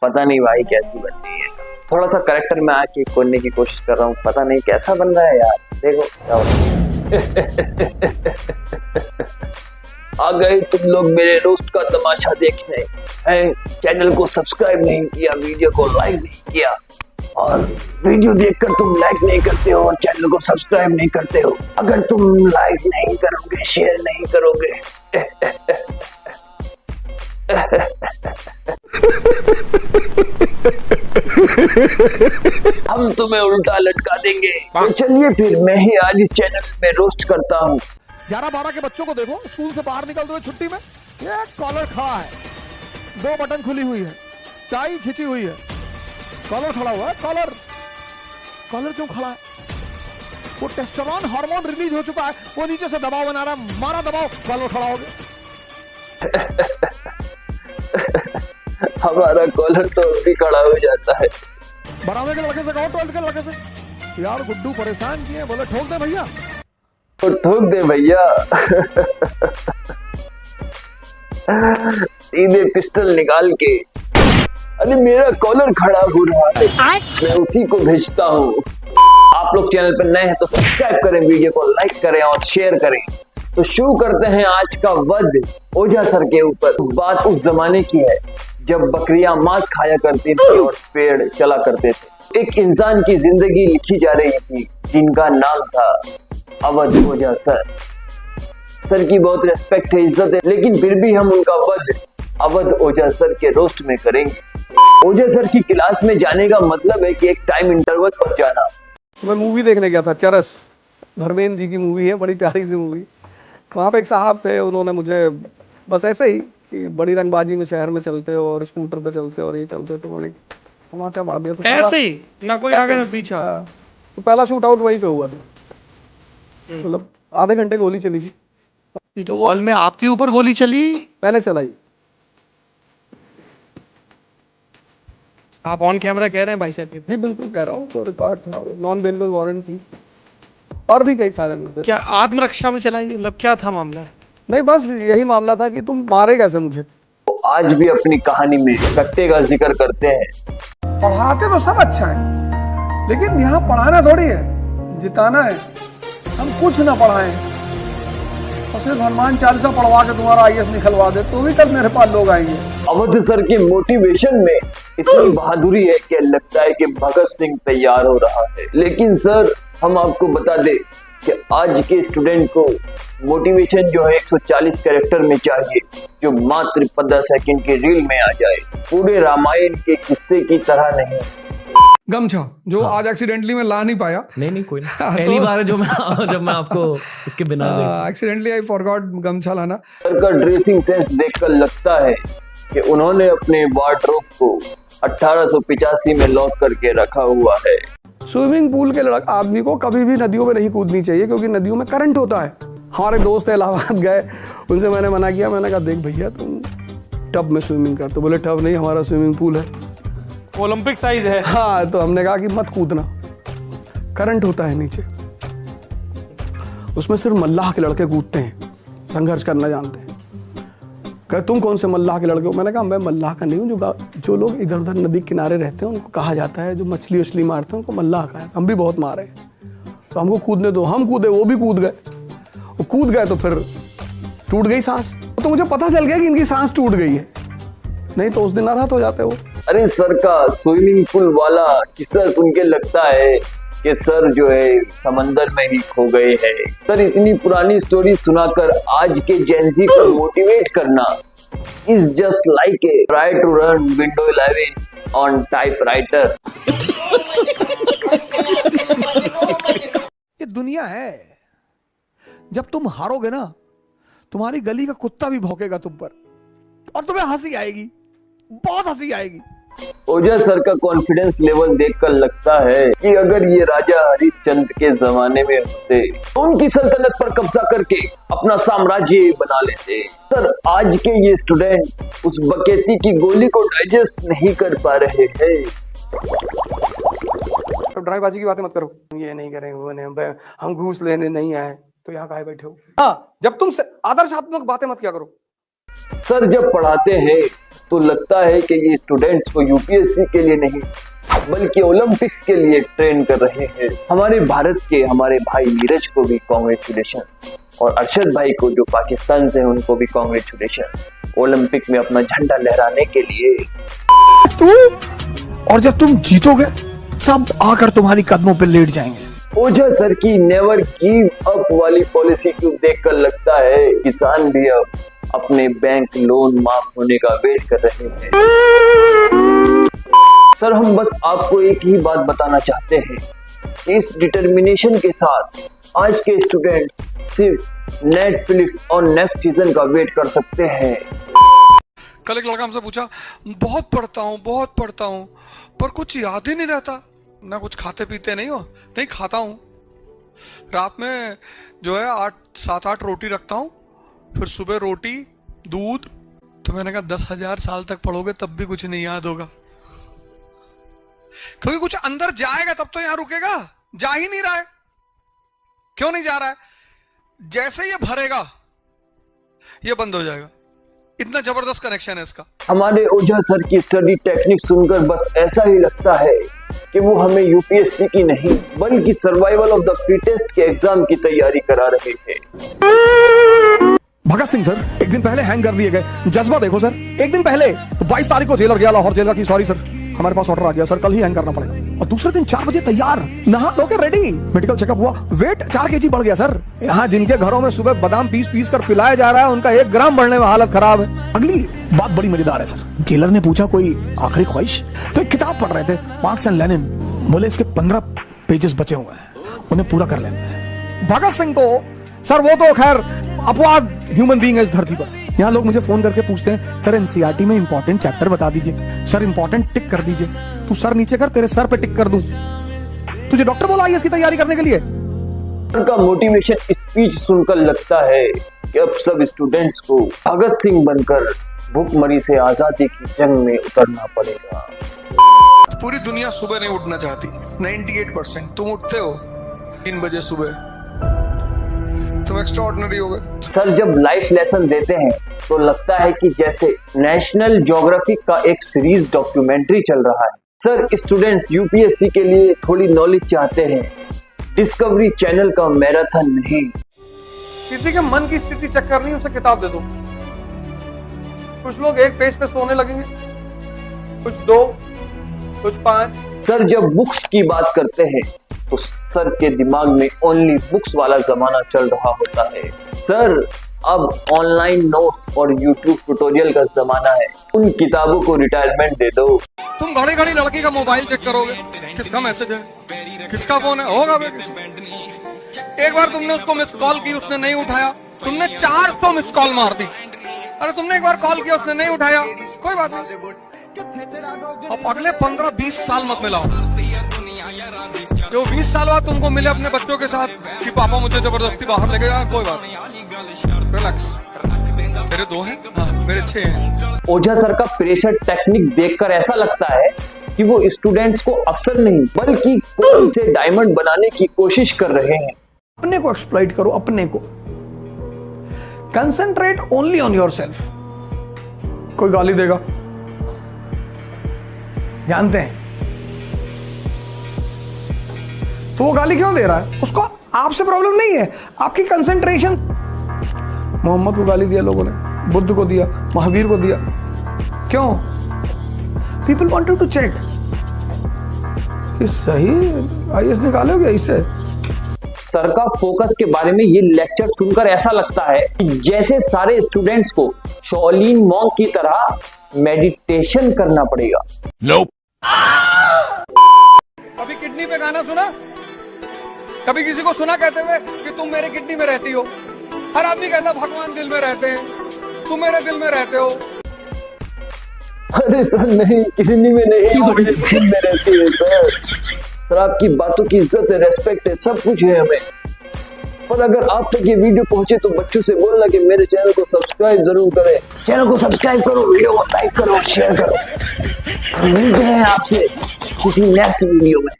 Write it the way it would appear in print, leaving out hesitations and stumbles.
पता नहीं भाई कैसी बन रही है। थोड़ा सा करेक्टर में आके खोलने की कोशिश कर रहा हूँ, पता नहीं कैसा बन रहा है यार। देखो क्या आ गए तुम लोग मेरे रोस्ट का तमाशा देखने हैं। चैनल को सब्सक्राइब नहीं किया, वीडियो को लाइक नहीं किया, और वीडियो देखकर तुम लाइक नहीं करते हो और चैनल को सब्सक्राइब नहीं करते हो। अगर तुम लाइक नहीं करोगे, शेयर नहीं करोगे हम तुम्हें उल्टा लटका देंगे। तो चलिए फिर मैं ही आज इस चैनल में रोस्ट करता हूँ। 11-12 के बच्चों को देखो स्कूल से बाहर निकलते हुए छुट्टी में, ये कॉलर खड़ा है, 2 बटन खुली हुई है, टाई खिंची हुई है, कॉलर खड़ा हुआ है। कॉलर क्यों खड़ा है? वो टेस्टोस्टेरोन हार्मोन रिलीज हो चुका है, वो नीचे से दबाव बना रहा है, मारा दबाव, कॉलर खड़ा हो गया। हमारा कॉलर तो अभी खड़ा हो जाता है। 12वीं के लड़के से कहो, 12th के लड़के से, यार गुड्डू परेशान किए, बोले ठोक दे भैया, तो ठोक दे भैया। सीधे पिस्टल निकाल के, अरे मेरा कॉलर खड़ा हो रहा है, मैं उसी को भेजता हूँ। आप लोग चैनल पर नए हैं तो सब्सक्राइब करें, वीडियो को लाइक करें और शेयर करें। तो शुरू करते हैं आज का वध ओझा सर के ऊपर। बात उस जमाने की है जब बकरियां मांस खाया करती थी और पेड़ चला करते थे। एक इंसान की जिंदगी लिखी जा रही थी जिनका नाम था अवध ओझा सर। सर की बहुत रिस्पेक्ट है, इज्जत है, लेकिन फिर भी हम उनका वध अवध ओझा सर के रोस्ट में करेंगे। ओझा सर की क्लास में जाने का मतलब है कि एक टाइम इंटरवल पर जाना। मैं मूवी देखने गया था, चरस, धर्मेंद्र जी की मूवी है, बड़ी प्यारी सी मूवी। वहाँ पे एक साहब थे, उन्होंने मुझे बस ऐसे ही कि बड़ी रंगबाजी में शहर में चलते हो और स्कूटर पे चलते हो और ये चलते, तो बोले टमाटर मार दिया। तो ऐसे ही ना कोई आगे ना पीछे। तो पहला शूट आउट वहीं पे हुआ था, मतलब आधे घंटे गोली चली थी। तो वॉल में आपके ऊपर गोली चली? मैंने चलाई। आप ऑन कैमरा कह रहे हैं भाई साहब? जी बिल्कुल कह रहा हूँ, तो रिकॉर्ड था, नॉन बेलेबल वारंट थी, और भी कई सारे मुद्दे। क्या आत्मरक्षा में चलाई? मतलब क्या था मामला? नहीं, बस यही मामला था कि तुम मारे कैसे मुझे। तो आज भी अपनी कहानी में कट्टे का जिक्र करते हैं। पढ़ाते तो सब अच्छा है, लेकिन यहाँ पढ़ाना थोड़ी है, जिताना है। हम कुछ ना पढ़ाएं और सिर्फ हनुमान चालीसा पढ़वा के तुम्हारा आईएएस निकलवा दे, तो भी कल मेरे पास लोग आएंगे। अवध सर की मोटिवेशन में इतनी बहादुरी है कि लगता है कि भगत सिंह तैयार हो रहा है। लेकिन सर हम आपको बता दें कि आज के स्टूडेंट को मोटिवेशन जो है 140 कैरेक्टर में चाहिए, जो मात्र 15 सेकंड के रील में आ जाए, पूरे रामायण के किस्से की तरह नहीं। गमछा जो आज एक्सीडेंटली मैं ला नहीं पाया। नहीं कोई नहीं। पहली बार है जब मैं आपको इसके बिना एक्सीडेंटली आई फॉरगॉट गमछा लाना। सर का ड्रेसिंग सेंस देखकर लगता है कि उन्होंने अपने वार्डरोब को 1885 में लॉक करके रखा हुआ है। स्विमिंग पूल के आदमी को कभी भी नदियों में नहीं कूदनी चाहिए, क्योंकि नदियों में करंट होता है। हमारे दोस्त इलाहाबाद गए, उनसे मैंने मना किया, मैंने कहा देख भैया तुम टब में स्विमिंग कर, तो बोले टब नहीं, हमारा स्विमिंग पूल है, ओलंपिक साइज है। हाँ, तो हमने कहा कि मत कूदना, करंट होता है नीचे, उसमें सिर्फ मल्लाह के लड़के कूदते हैं, संघर्ष करना जानते हैं। कहे तुम कौन से मल्लाह के लड़के हो? मैंने कहा मैं मल्लाह का नहीं हूँ, जो लोग इधर उधर नदी किनारे रहते हैं उनको कहा जाता है, जो मछली उछली मारते हैं उनको मल्लाह कहा है। हम भी बहुत मारे, तो हमको कूदने दो। हम कूदे, वो भी कूद गए, वो कूद गए तो फिर टूट गई सांस। तो मुझे पता चल गया कि इनकी सांस टूट गई है, नहीं तो उस दिन आहत हो जाते वो। अरे सर का स्विमिंग पूल वाला किस्सा सुन के लगता है कि सर जो है समंदर में ही खो गए हैं। सर इतनी पुरानी स्टोरी सुनाकर आज के जेनजी को मोटिवेट करना is just like a try to run window 11 on typewriter. ये दुनिया है, जब तुम हारोगे ना, तुम्हारी गली का कुत्ता भी भौंकेगा तुम पर, और तुम्हें हंसी आएगी, बहुत हंसी आएगी। ओझा सर का कॉन्फिडेंस लेवल देखकर लगता है कि अगर ये राजा हरिश्चंद्र के जमाने में होते तो उनकी सल्तनत पर कब्जा करके अपना साम्राज्य बना लेते। सर आज के ये स्टूडेंट उस बकेती की गोली को डाइजेस्ट नहीं कर पा रहे हैं। तो ड्राइवबाजी की बातें मत करो, ये नहीं करेंगे, वो नहीं, हम घूस लेने नहीं आए, तो यहाँ काहे बैठे हो? हाँ, जब तुम आदर्शात्मक बातें मत क्या करो। सर जब पढ़ाते हैं तो तो लगता है कि ये स्टूडेंट्स को यूपीएससी के लिए नहीं बल्कि ओलंपिक्स के लिए ट्रेन कर रहे हैं। हमारे भारत के हमारे भाई नीरज को भी कॉन्ग्रेचुलेशन और अरशद भाई को जो पाकिस्तान से हैं उनको भी कॉन्ग्रेचुलेशन ओलंपिक में अपना झंडा लहराने के लिए। तू और जब तुम जीतोगे सब आकर तुम्हारी कदमों पे लेट जाएंगे। ओझा सर की नेवर गिव अप वाली पॉलिसी को देखकर लगता है किसान भी अब अपने बैंक लोन माफ होने का वेट कर रहे हैं। सर हम बस आपको एक ही बात बताना चाहते हैं, इस डिटर्मिनेशन के साथ आज के स्टूडेंट्स सिर्फ नेटफ्लिक्स और नेक्स्ट सीजन का वेट कर सकते हैं। कल एक लड़का हमसे पूछा, बहुत पढ़ता हूँ पर कुछ याद ही नहीं रहता। ना कुछ खाते पीते नहीं हो? नहीं, खाता हूँ। रात में जो है 7-8 रोटी रखता हूँ, फिर सुबह रोटी दूध। तो मैंने कहा 10,000 साल तक पढ़ोगे तब भी कुछ नहीं याद होगा, क्योंकि कुछ अंदर जाएगा तब तो यहां रुकेगा। जा ही नहीं रहा है। क्यों नहीं जा रहा है? जैसे ये भरेगा ये बंद हो जाएगा। इतना जबरदस्त कनेक्शन है इसका। हमारे ओझा सर की स्टडी टेक्निक सुनकर बस ऐसा ही लगता है कि वो हमें यूपीएससी की नहीं बल्कि सर्वाइवल ऑफ द फिटेस्ट के एग्जाम की तैयारी करा रहे हैं। भगत सिंह सर एक दिन पहले हैंग कर दिए गए। जज्बा देखो सर, एक दिन पहले तो 22 तारीख को जेलर गया, लाहौर जेलर की। सॉरी सर, हमारे पास ऑर्डर आ गया सर, कल ही हैंग करना पड़ेगा। और दूसरे दिन 4 बजे तैयार, नहा धो के रेडी। मेडिकल चेकअप हुआ, वेट 4 kg बढ़ गया सर। यहाँ जिनके घरों में सुबह बादाम पीस कर पिलाया जा रहा है उनका 1 ग्राम बढ़ने में हालत खराब है। अगली बात बड़ी मजेदार है सर। जेलर ने पूछा कोई आखिरी ख्वाहिश, तो एक किताब पढ़ रहे थे मार्क्स एंड लेनिन। बोले इसके 15 पेजेस बचे हुए हैं, उन्हें पूरा कर लेना है। भगत सिंह को सर वो तो खैर अपवाद ह्यूमन बीइंग है इस धरती पर। यहाँ लोग मुझे फोन करके पूछते हैं सर एनसीईआरटी में इंपॉर्टेंट चैप्टर बता दीजिए, सर इंपॉर्टेंट टिक कर दीजिए। तू सर नीचे कर, तेरे सर पे टिक कर दूं। तुझे डॉक्टर बोला आईएएस की तैयारी करने के लिए? उनका मोटिवेशन स्पीच सुनकर लगता है कि अब सब स्टूडेंट्स को भगत सिंह बनकर भूखमरी से आजादी की जंग में उतरना पड़ेगा। पूरी दुनिया सुबह नहीं उठना चाहती। 98% तुम उठते हो 3 बजे सुबह, तुम एक्स्ट्राऑर्डिनरी हो गए। सर जब लाइफ लेसन देते हैं तो लगता है कि जैसे नेशनल ज्योग्राफिक का एक सीरीज डॉक्यूमेंट्री चल रहा है। सर स्टूडेंट्स यूपीएससी के लिए थोड़ी नॉलेज चाहते हैं, डिस्कवरी चैनल का मैराथन नहीं। किसी के मन की स्थिति चेक करनी है, उसे किताब दे दो। कुछ लोग 1 पेज पे सोने लगेंगे, कुछ 2, कुछ 5। सर जब बुक्स की बात करते हैं तो सर के दिमाग में ओनली बुक्स वाला जमाना चल रहा होता है। सर अब ऑनलाइन नोट्स और यूट्यूब ट्यूटोरियल का जमाना है, उन किताबों को रिटायरमेंट दे दो। तुम घड़ी घड़ी लड़की का मोबाइल चेक करोगे, किसका मैसेज है, किसका फोन है, होगा भी किसी। एक बार तुमने उसको मिस कॉल की, उसने नहीं उठाया, तुमने 400 मिस कॉल मार दी। अरे तुमने एक बार कॉल किया, उसने नहीं उठाया, कोई बात नहीं। अब अगले 15-20 साल मत मिलाओ। जो 20 साल बाद तुमको मिले अपने बच्चों के साथ कि पापा मुझे जबरदस्ती बाहर लेके गया, कोई बात नहीं, रिलैक्स। तेरे 2 हैं, हाँ, मेरे 6 हैं। ओझा सर का प्रेशर टेक्निक देखकर ऐसा लगता है कि वो स्टूडेंट्स को अफसर नहीं बल्कि कोल से डायमंड बनाने की कोशिश कर रहे हैं। अपने को एक्सप्लॉइट करो, अपने को। Concentrate only on yourself. कोई गाली देगा, जानते हैं तो वो गाली क्यों दे रहा है? उसको आपसे प्रॉब्लम नहीं है, आपकी कंसंट्रेशन। मोहम्मद को गाली दिया लोगों ने, बुद्ध को दिया, महावीर को दिया, क्यों? पीपल वांटेड टू चेक कि सही आईएएस निकालोगे इससे। सर का फोकस के बारे में ये लेक्चर सुनकर ऐसा लगता है कि जैसे सारे स्टूडेंट्स को शॉलिन मॉन्क की तरह मेडिटेशन करना पड़ेगा। कभी किडनी पे गाना सुना? कभी किसी को सुना कहते हुए कि तुम मेरे किडनी में रहती हो? हर आदमी कहता भगवान दिल में रहते हैं, तुम मेरे दिल में रहते हो। अरे सर नहीं, किडनी में नहीं, मेरे दिल में रहती है सर। सर आपकी बातों की इज्जत है, रेस्पेक्ट है, सब कुछ है हमें। पर अगर आप तक ये वीडियो पहुंचे तो बच्चों से बोलना कि मेरे चैनल को सब्सक्राइब जरूर करें। चैनल को सब्सक्राइब करो, वीडियो को लाइक करो, शेयर करो। मिलते हैं आपसे किसी नेक्स्ट वीडियो में।